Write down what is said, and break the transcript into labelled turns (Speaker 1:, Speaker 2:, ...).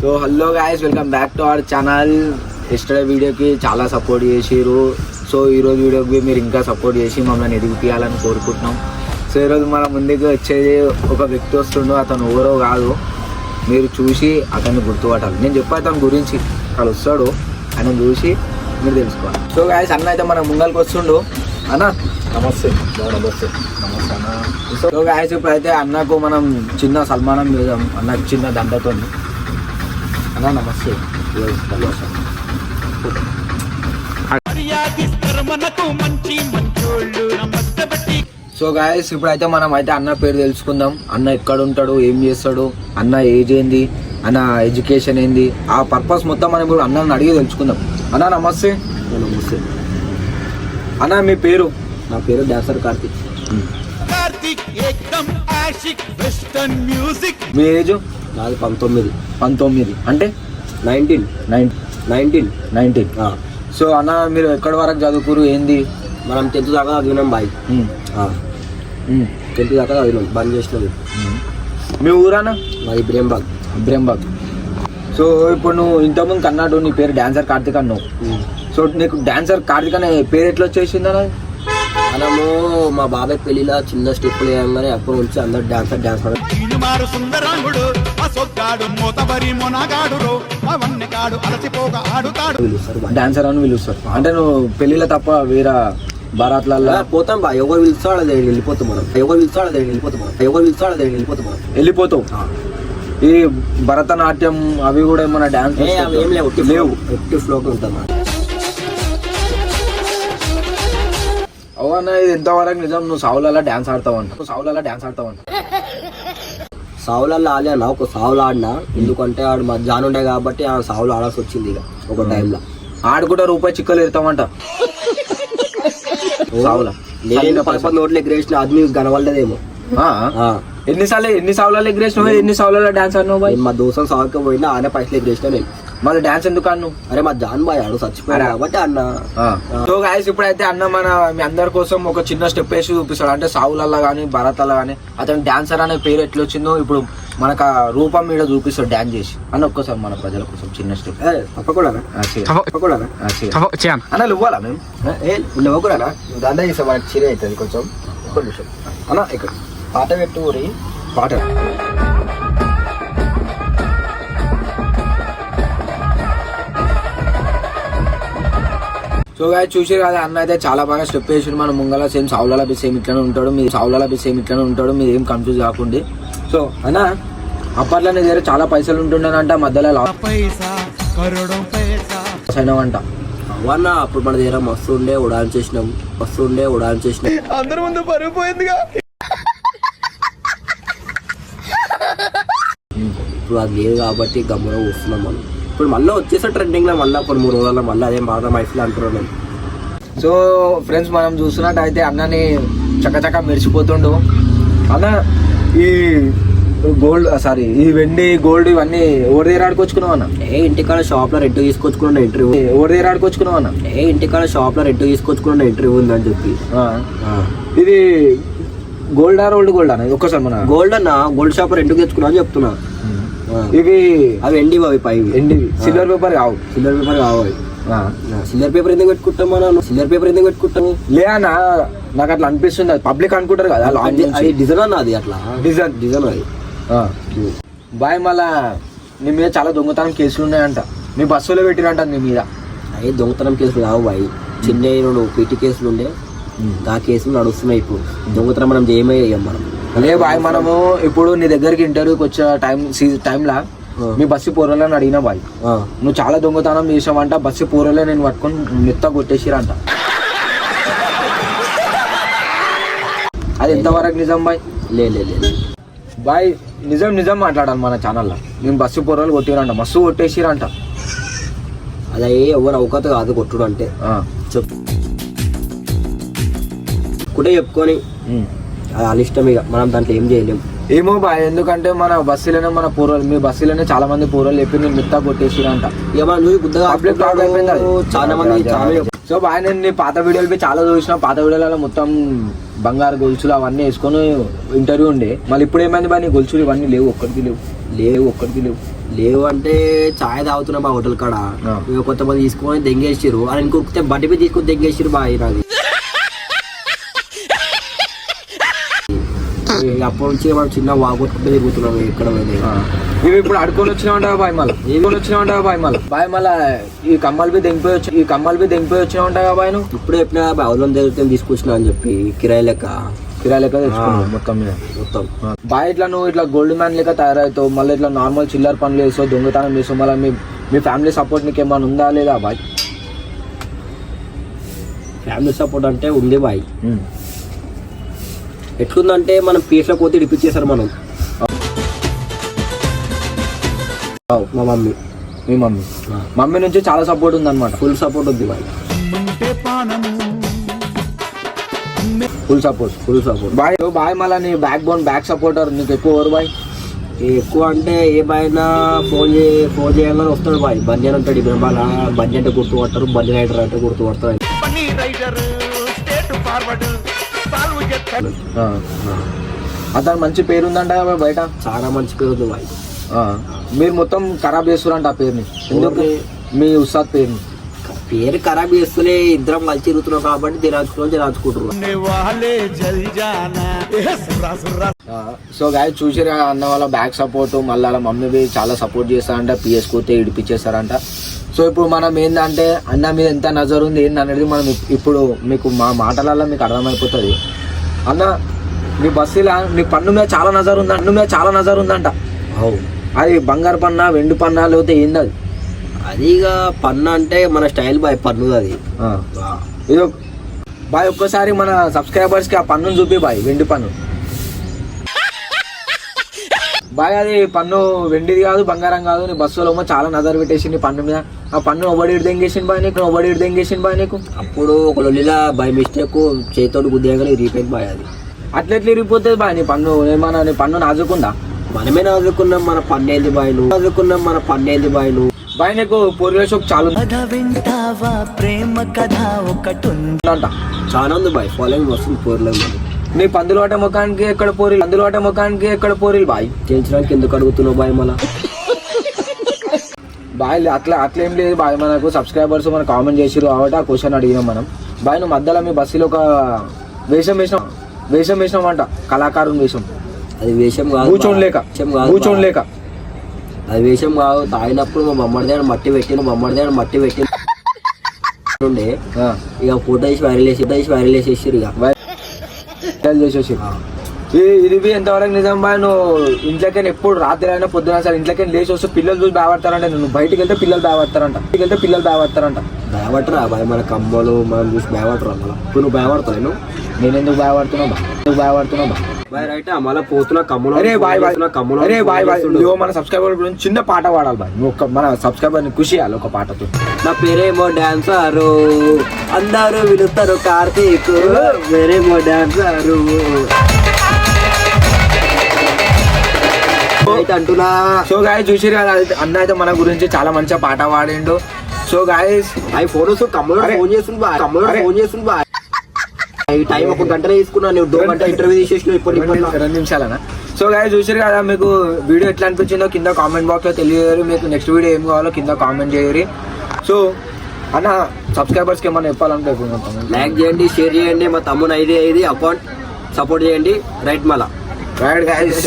Speaker 1: So hello guys, welcome back to our channel. Yesterday వీడియోకి చాలా support చేసిరు. So ఈరోజు వీడియోకి మీరు ఇంకా సపోర్ట్ చేసి మమ్మల్ని ఎదిగిపియాలని కోరుకుంటున్నాం. సో ఈరోజు మన ముందుకు వచ్చేది ఒక వ్యక్తి వస్తుండో, అతను ఎవరో కాదు, మీరు చూసి అతన్ని గుర్తుపట్టాలి. నేను చెప్పే అతని గురించి అక్కడ వస్తాడు, ఆయన చూసి మీరు తెలుసుకోవాలి. సో గాయస్, అన్న అయితే మన ముంగల్కి వస్తుండు. అన్న నమస్తే. నమస్తే నమస్తే అన్న. సో గాయస్, ఇప్పుడైతే అన్నకు మనం చిన్న సన్మానం చేద్దాం. అన్నకు చిన్న దండతో. అన్న నమస్తే. సో గాయస్, ఇప్పుడైతే మనం అయితే అన్న పేరు తెలుసుకుందాం. అన్న ఎక్కడ ఉంటాడు, ఏం చేస్తాడు, అన్న ఏజ్ ఏంది, అన్న ఎడ్యుకేషన్ ఏంది, ఆ పర్పస్ మొత్తం మనం ఇప్పుడు అన్నని అడిగి తెలుసుకుందాం. అన్న నమస్తే. నమస్తే అన్న, మీ పేరు?
Speaker 2: నా పేరు డాన్సర్ కార్తిక్.
Speaker 1: మీ ఏజ్?
Speaker 2: నాది 19.
Speaker 1: 19 అంటే
Speaker 2: 19.
Speaker 1: సో అన్న, మీరు ఎక్కడి వరకు చదువుకురు, ఏంది?
Speaker 2: మనం 10th దాకా చదివినాం బాయ్. 10th దాకా చదివినాం, బంద్ చేసినాం.
Speaker 1: మీ ఊరానా?
Speaker 2: మాది బ్రేంబాగ్.
Speaker 1: సో ఇప్పుడు నువ్వు ఇంతకుముందు కన్నాడు నీ పేరు డాన్సర్ కార్తిక్ అన్నావు. సో నీకు డాన్సర్ కార్తిక్ అనే పేరు ఎట్లా వచ్చేసింది అన్న?
Speaker 2: మనము మా బాబాయ్ పెళ్లిలో చిన్న స్టెప్పులు వేయగానే అప్పటి నుంచి అందరు డాన్సర్
Speaker 1: డాన్సర్ అని పిలుస్తారు. అంటే నువ్వు పెళ్లిలో తప్ప వేరే బారాత్లలో
Speaker 2: పోతాం బా. ఎవరు పిలుస్తాడు అదే వెళ్ళిపోతాం మనం.
Speaker 1: వెళ్ళిపోతావు. ఈ భరతనాట్యం అవి కూడా ఏమన్నా డాన్స్
Speaker 2: ఏం లేవు, ఎట్టి ఫ్లోకి ఉంటాం.
Speaker 1: అవునా, ఇది ఎంతవరకు నిజం? నువ్వు సావులలో డాన్స్ ఆడతావంట.
Speaker 2: సావులలో ఆడే అన్న, ఒక సావులు ఆడినా. ఎందుకంటే ఆడు మధ్యాహ్నం ఉండే కాబట్టి ఆ సావులు ఆడాల్సి వచ్చింది. ఇక ఒక టైంలో
Speaker 1: ఆడు కూడా రూపాయి చిక్కలు ఎడతామంట సావుల.
Speaker 2: నేను 10 నోట్లు ఎగిరేసిన, అది మీకు కనవలేదేమో.
Speaker 1: ఎన్ని సావులలో ఎగిరేసినావు? ఎన్ని సావులలో డాన్స్ ఆడినావు?
Speaker 2: మా దోస్తులు సాగుకి పోయినా ఆనే పైసలు ఎగిరేసిన నేను.
Speaker 1: మళ్ళీ డాన్స్ ఎందుకు అన్నావు?
Speaker 2: అరే మా జాన్ బాయ్ ఆడు చచ్చిపోయాడు కాబట్టి అన్న.
Speaker 1: సో గాయస్, ఇప్పుడైతే అన్న మన మీ అందరి కోసం ఒక చిన్న స్టెప్ వేసి చూపిస్తాడు. అంటే సావులలో కానీ భరతలో కానీ అతను డాన్సర్ అనే పేరు ఎట్లా వచ్చిందో ఇప్పుడు మనకు ఆ రూపం మీద చూపిస్తాడు డాన్స్ చేసి. అన్న ఒక్కసారి మన ప్రజల కోసం చిన్న స్టెప్.
Speaker 2: తప్పకుండా
Speaker 1: అన్న ఇవ్వాలా మేము?
Speaker 2: ఇవ్వకూడనా? దండ చేసా, మనకి చిరి అవుతుంది కొంచెం. ఒక నిమిషం అన్న, ఇక్కడ పాట పెట్టు ఊరి పాట.
Speaker 1: సో గాయస్, చూసి కదా అన్న అయితే చాలా బాగా స్టెప్ వేసాడు. మన ముంగల సేమ్ సావులలో సేమ్ ఇట్లానే ఉంటాడు, మీరు ఏం కన్ఫ్యూజ్ కాకుండా. సో అన్న, అప్పట్లో నీ దగ్గర చాలా పైసలు ఉంటుండేనంట, మధ్యలో అయినావంట.
Speaker 2: అవన్నా అప్పుడు మన దగ్గర మస్తు ఉండే ఉడాన్ చేసినాం.
Speaker 1: అందరి ముందు పరుగు పోయిందిగా.
Speaker 2: ఇప్పుడు అది లేదు కాబట్టి గమ్మున వస్తున్నాం మనం. ఇప్పుడు మళ్ళీ వచ్చేసా ట్రెండింగ్ లో, మళ్ళీ కొన్ని 3 రోజుల్లో మళ్ళీ అదే బాగా మైఫ్లో అంటున్నాం.
Speaker 1: సో ఫ్రెండ్స్, మనం చూస్తున్నట్టయితే అన్నని చక్కచక్క మెరిసిపోతుండు. అన్న, ఈ ఈ వెండి గోల్డ్ ఇవన్నీ ఎవరి దగ్గర ఆడుకొచ్చుకున్నావు అన్న?
Speaker 2: ఇంటికాడ షాప్ లో రెంట్ తీసుకొచ్చుకున్న ఇంటర్వ్యూ.
Speaker 1: ఎవరి దగ్గర ఆడుకొచ్చుకున్నావు అన్న?
Speaker 2: ఇంటికాడ షాప్ లో రెంట్ తీసుకొచ్చుకున్న ఇంటర్వ్యూ ఉందని చెప్పి.
Speaker 1: ఇది గోల్డ్ ఓల్డ్ అన్న? ఒక్కసారి మన
Speaker 2: గోల్డ్ అన్న, గోల్డ్ షాప్ రెంట్ తెచ్చుకున్నా అని చెప్తున్నా.
Speaker 1: ఇవి
Speaker 2: అవి ఎండి అవి పై
Speaker 1: ఎండివి, సిల్వర్ పేపర్ కావు.
Speaker 2: సిల్వర్ పేపర్ ఎందుకు పెట్టుకుంటాం మనం?
Speaker 1: లే అన్న, నాకు అట్లా అనిపిస్తుంది. అది పబ్లిక్ అనుకుంటారు కదా,
Speaker 2: అది డిజైన్ అన్న. అది అట్లా డిజైన్ అది.
Speaker 1: బాయ్, మళ్ళా నీ మీద చాలా దొంగతనం కేసులు ఉన్నాయంట. మీ బస్సులో పెట్టిరంట నీ మీద.
Speaker 2: అవి దొంగతనం కేసులు కావు బాయ్, చిన్న పీటీ కేసులు ఉండే. ఆ కేసులు నడుస్తున్నాయి ఇప్పుడు. దొంగతనం మనం చేయమయ్యాం మనం.
Speaker 1: లే బాయ్, మనము ఇప్పుడు నీ దగ్గరికి ఇంటర్వ్యూకి వచ్చే టైంలో మీ బస్సు పూర్వలని అడిగినా బాయ్, నువ్వు చాలా దొంగతనం చేసావంట, బస్సు పూర్వలే నేను పట్టుకొని మెత్త కొట్టేసిరంట. అది ఎంతవరకు నిజం బాయ్?
Speaker 2: లే
Speaker 1: బాయ్, నిజం మాట్లాడాలి మన ఛానల్లో. నేను బస్సు పూర్వలు కొట్టిరంట, మస్తు కొట్టేసిరంట.
Speaker 2: అదే ఎవరు అవకాశ కాదు కొట్టుడు అంటే. చెప్పుకుంటే చెప్పుకొని అది వాళ్ళ ఇష్టం. ఇక మనం దాంట్లో ఏం చేయలేము.
Speaker 1: ఏమో బాయ్, ఎందుకంటే మన బస్సులోనే మన పూర్వలు, మీ బస్సులోనే చాలా మంది పూర్వలు చెప్పి నేను మిత్తా కొట్టేసిరంట.
Speaker 2: ఏమన్నా చూసి గుద్దగా
Speaker 1: పబ్లిక్ టాక్ అయిపోయింది అది.
Speaker 2: చాలా మంది చాలా
Speaker 1: సో బాయ్, నేను నీ పాత వీడియోలు చాలా చూసిన. పాత వీడియోలలో మొత్తం బంగారు గొలుసులు అవన్నీ వేసుకొని ఇంటర్వ్యూ ఉండే. మళ్ళీ ఇప్పుడు ఏమైంది బాయ్, నీ గొలుసులు ఇవన్నీ లేవు, ఒక్కడికి లేవు.
Speaker 2: లేవు అంటే చాయ్ తాగుతున్నా బా హోటల్ కాడ. కొంతమంది తీసుకొని దెంగేసిరు, అని ఇంకొకతే బండి మీద తీసుకొని దెంగేసిరు బా నాది. అప్పటి నుంచి మనం చిన్న వాగొట్టుకుంటే తిరుగుతున్నాం ఎక్కడ పోయినా.
Speaker 1: ఇవి ఇప్పుడు అడుకొని వచ్చినావుంటావా బాయ్ మళ్ళీ? బాయ్ మళ్ళీ ఈ కమ్మలు బి దెంగిపోయి వచ్చినావుంటావా బాయ్ నువ్వు?
Speaker 2: ఇప్పుడే ఎప్పుడైనా అవలం దగ్గర తీసుకొచ్చినా అని చెప్పి కిరాయి లెక్క
Speaker 1: తెచ్చుకున్నావు మొత్తం. బాయ్ ఇట్లా నువ్వు ఇట్లా గోల్డ్ మ్యాన్ లెక్క తయారవుతావు, మళ్ళీ ఇట్లా నార్మల్ చిల్లర పనులు చేస్తావు, దొంగతనం చేస్తావు. మళ్ళీ మీ ఫ్యామిలీ సపోర్ట్ నీకు ఏమైనా ఉందా లేదా బాయ్?
Speaker 2: ఫ్యామిలీ సపోర్ట్ అంటే ఉంది బాయ్. ఎట్లుందంటే మనం పీస్లో పోతే ఇడిపించేసారు మనం. మా మమ్మీ,
Speaker 1: మీ మమ్మీ నుంచి చాలా సపోర్ట్ ఉంది అనమాట.
Speaker 2: ఫుల్ సపోర్ట్ ఉంది బాయ్.
Speaker 1: Full support boy. మళ్ళీ నీ బ్యాక్ సపోర్టర్ నీకు ఎక్కువ ఎవరు బాయ్?
Speaker 2: ఎక్కువ అంటే ఏ బాయ్ అయినా ఫోన్ చేయాలని వస్తాడు బాయ్. బండి అని ఉంటాడు, ఇప్పుడు బాగా బండి అంటే గుర్తుపడతారు, బండి రైడర్ అంటే గుర్తుపడతారు.
Speaker 1: అతను మంచి పేరు ఉందంట బయట,
Speaker 2: చాలా మంచి పేరు ఉంది బాయ్.
Speaker 1: మీరు మొత్తం ఖరాబ్ చేస్తురంట ఆ పేరుని. ఎందుకు? మీ ఉస్తాద్
Speaker 2: పేరు ఖరాబ్ చేస్తూనే ఇద్దరం కలిసి తిరుగుతున్నాం కాబట్టి తిరాచుకుంటారు.
Speaker 1: సో గాయ చూసిరా అన్న వాళ్ళ బ్యాక్ సపోర్ట్, మళ్ళీ వాళ్ళ మమ్మీ చాలా సపోర్ట్ చేస్తారంట. పిఎస్ కోతే ఇడిపించేస్తారంట. సో ఇప్పుడు మనం ఏంటంటే అన్న మీద ఎంత నజర్ ఉంది ఏంటి అనేది మనం ఇప్పుడు మీకు మా మాటలలో మీకు అర్థమైపోతుంది. అన్న నీ బస్సులా నీ పన్ను మీద చాలా నజర్ ఉందంట. అది బంగారు పన్నా, వెండి పన్నా, లేకపోతే ఏంది అది?
Speaker 2: అది ఇక పన్ను అంటే మన స్టైల్ బాయ్, పన్ను అది.
Speaker 1: ఇది బాయ్ ఒక్కసారి మన సబ్స్క్రైబర్స్ కి ఆ పన్నును చూపి బాయ్, వెండి పన్ను బాయ్. అది పన్ను వెండిది కాదు, బంగారం కాదు. నీ బస్సులో చాలా నజర్ పెట్టేసింది పన్ను మీద. ఆ పన్ను ఒబడి దెంగేసింది బాయ్ నీకు.
Speaker 2: అప్పుడు ఒక లొల్లిలా బై మిస్టేక్ చేతోడు గుద్దేయగానే రీపేక్ బాయ్ అది.
Speaker 1: అట్లెట్లు ఇరిగిపోతుంది బాయ్ నీ పన్ను? ఏమన్నా నీ పన్ను నాజుకుందా?
Speaker 2: మనమే నదుకున్నాం మన పన్నేంది బాయ్ నువ్వు.
Speaker 1: బాయ్ నీకు పూర్వీల షోక్ చాలా
Speaker 2: చాలా ఉంది బాయ్, ఫాలోయింగ్ వస్తుంది పూర్లేదు.
Speaker 1: నీ పందులోట ముఖానికి ఎక్కడ పోరీలు బాయ్?
Speaker 2: చేయించడానికి ఎందుకు అడుగుతున్నావు బాయ్? మళ్ళా
Speaker 1: బాయ్ అట్లేం లేదు బాయ్. మనకు సబ్స్క్రైబర్స్ మన కామెంట్ చేసిరు కాబట్టి ఆ క్వశ్చన్ అడిగినాం మనం. బాయ్ నువ్వు మధ్యలో మీ బస్సులో ఒక వేషం వేసినామంట, కళాకారుని వేషం.
Speaker 2: అది వేషం కాదు,
Speaker 1: కూర్చోలేక
Speaker 2: అది వేషం కాదు. తాగినప్పుడు మా మమ్మడి దగ్గర మట్టి పెట్టి ఉండే ఇక ఫోటో తీసి వైరల్ చేసేసారు.
Speaker 1: ఇది ఎంతవరకు నిజం బాయ్? నువ్వు ఇంట్లోకి ఎప్పుడు రాత్రి అయినా పొద్దున సార్ ఇంట్లోకి లేచి వస్తే పిల్లలు చూసి భయపడతారంట. నువ్వు బయటికి వెళ్తే పిల్లలు భయపడతారంట.
Speaker 2: భయపడరా బాయ్? మన కమ్మలు మనం చూసి భయపడరా? మళ్ళీ ఇప్పుడు నువ్వు భయపడతాను.
Speaker 1: నేను ఎందుకు భయపడుతున్నావు
Speaker 2: బాయ్? రైట్ మళ్ళీ పోతున్నా కమ్ములు.
Speaker 1: మన సబ్స్క్రైబర్ గురించి చిన్న పాట పాడాలి బాయ్. నువ్వు మన సబ్స్క్రైబర్ ని ఖుషి చేయాలి ఒక పాటతో.
Speaker 2: నా పేరేమో డాన్సరు, అందరూ పిలుస్తారు కార్తీక్, పేరేమో డాన్సరు అంటున్నా.
Speaker 1: సో గాయ చూసిరు కదా, అన్న అయితే మన గురించి చాలా మంచిగా పాట పాడిండు. సో గాయస్
Speaker 2: అవి ఫోటోస్ కమ్ములో ఫోన్ చేస్తుంది బాయ్. ఈ టైం ఒక గంట తీసుకున్నా, నువ్వు 2 గంటల ఇంటర్వ్యూ తీసేసి ఇప్పుడు
Speaker 1: 2 నిమిషాలనా? సో గాయస్ చూసిరు కదా, మీకు వీడియో ఎట్లా అనిపించిందో కింద కామెంట్ బాక్స్ లో తెలియజేయరు. మీకు నెక్స్ట్ వీడియో ఏం కావాలో కింద కామెంట్ చేయరు. సో అన్న సబ్స్క్రైబర్స్ కి ఏమన్నా చెప్పాలనుకుంటున్నాను.
Speaker 2: లైక్ చేయండి, షేర్ చేయండి, మా తమ్ముని 5 అకౌంట్ సపోర్ట్ చేయండి. రైట్ మళ్ళా
Speaker 1: రైట్ గాయస్.